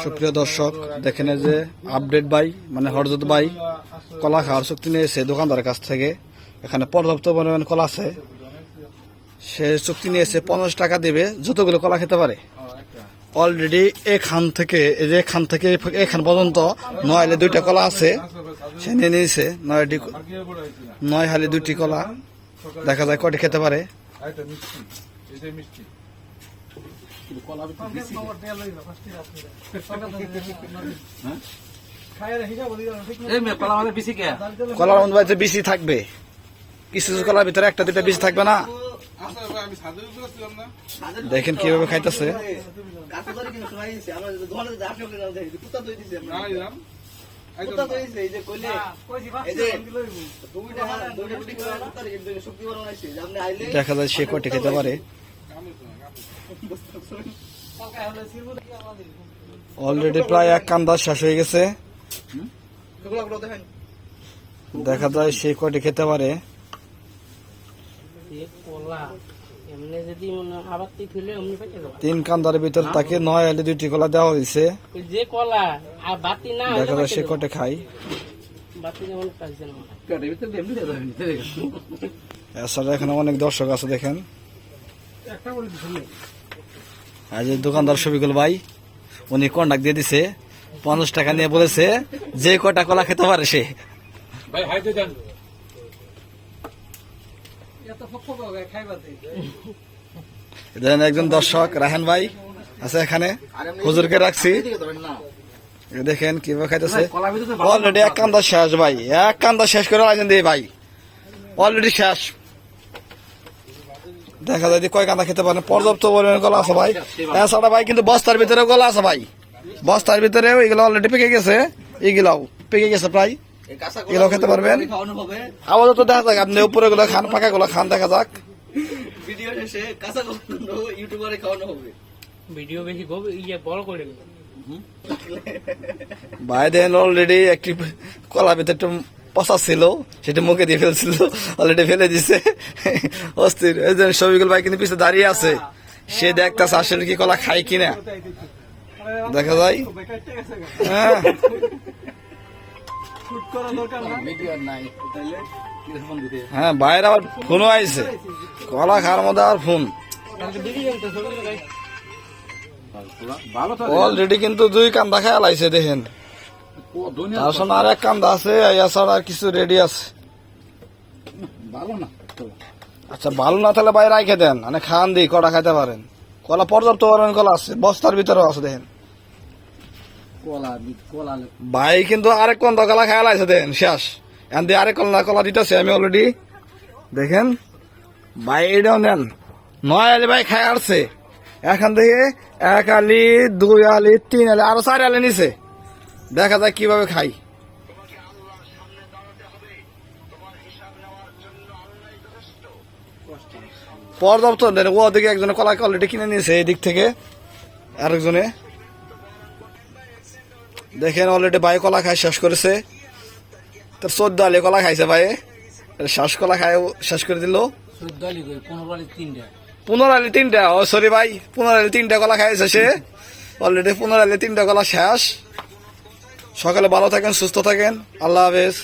সুপ্রিয় দর্শক, দেখেন যে আপডেট ভাই মানে হরজত ভাই কলা খাওয়ার চুক্তি নিয়েছে দোকানদারের কাছ থেকে। এখানে পর্যাপ্ত পরিমাণ কলা আছে। সে চুক্তি নিয়েছে 50 টাকা দেবে যতগুলো কলা খেতে পারে। অলরেডি এখান থেকে এখান পর্যন্ত 9 হালি 2টা কলা আছে। সে নিয়ে নিয়েছে 9 হালি 2টি কলা। দেখা যায় কটি খেতে পারে। কলার মধ্যে বেশি থাকবে, কিছু কলার ভিতরে 1-2টা বেশি থাকবে না। দেখেন কিভাবে খাইতেছে। দেখা যায় সে কটি খেতে পারে। অলরেডি প্রায় 1 কান্দা শেষ হয়ে গেছে। দেখা যায় সে কটি খেতে পারে। 3 কান্দার ভিতর তাকে 9 হালি 2টি কলা দেওয়া হয়েছে। দেখা যায় সে কটে খাই। এছাড়া এখানে অনেক দর্শক আছে। দেখেন আজ দোকানদার শফিকুল ভাই উনি কন্ট্যাক্ট দিয়ে দিছে। 50 টাকা নিয়ে বলেছে যে কটা কলা খেতে পারে সে। একজন দর্শক রাহান ভাই আছে এখানে, হুজুরকে রাখছি। দেখেন কিভাবে খাইতেছে। অলরেডি 1 কান্দা শেষ ভাই, 1 কান্দা শেষ করে আছেন দিয়ে ভাই, অলরেডি শেষ। দেখা যায় কয় কান্দা খেতে পারেন। পর্যাপ্ত পরিমাণে কলা আছে ভাই। এছাড়া ভাই কিন্তু বস্তার ভিতরে কলা আছে ভাই, বস্তার ভিতরেও এগুলো অলরেডি পেকে গেছে। এগুলাও পেকে গেছে প্রায়, এগুলো খেতে পারবেন। আপাতত দেখা যাক, আপনি উপরে গুলো খান, পাকা গুলো খান, দেখা যাক। ভাই দেন অলরেডি একটি কলা ভিতরে একটু পচা ছিল, সেটা মুখে দিয়ে ফেলছিল, অলরেডি ফেলে দিছে। অস্থির। শফিকুল ভাই কিন্তু পিছনে দাঁড়িয়ে আছে, সে দেখতেছে আসলে কি কলা খাই কিনা। দেখা যায় হ্যাঁ বাইরে আবার ফোনও আইছে, কলা খাওয়ার মধ্যে আর ফোন। অলরেডি কিন্তু 2 কান্দা খেয়াল আইছে। দেখেন তার সঙ্গে আর 1 কান্দা আছে, এছাড়া আর কিছু রেডি আছে। আচ্ছা ভালো না তাহলে বাইরে রাখে দেন, মানে খান দিই কটা খাইতে পারেন। কলা পর্যাপ্ত পরিমাণ কলা আছে, বস্তার ভিতরেও আছে। দেখেন ভাই কিন্তু আরেক কান্দা কলা খেয়াল আছে। দেখেন শেষ, এখান দিয়ে আরেক কলা দিতেছে আমি অলরেডি। দেখেন ভাই এটাও নেন, 9 হালি ভাই খাই আসছে। এখান থেকে 1 হালি 2 হালি 3 হালি আরো 4 হালি নিছে। দেখা যায় কিভাবে খাই। পর্যাপ্ত ওদিকে একজনে কলা অলরেডি কিনে নিয়েছে, এই দিক থেকে আরেকজনে। দেখেন অলরেডি ভাই কলা খাই শেষ করেছে। তার 14 হালি কলা খাইছে ভাই, শেষ কলা খাই শেষ করে দিল। 15 হালি 3টা, ও সরি ভাই, 15 হালি 3টা কলা খাইছে সে অলরেডি। 15 হালি 3টা কলা শেষ। সকালে ভালো থাকেন, সুস্থ থাকেন, আল্লাহ হাফেজ।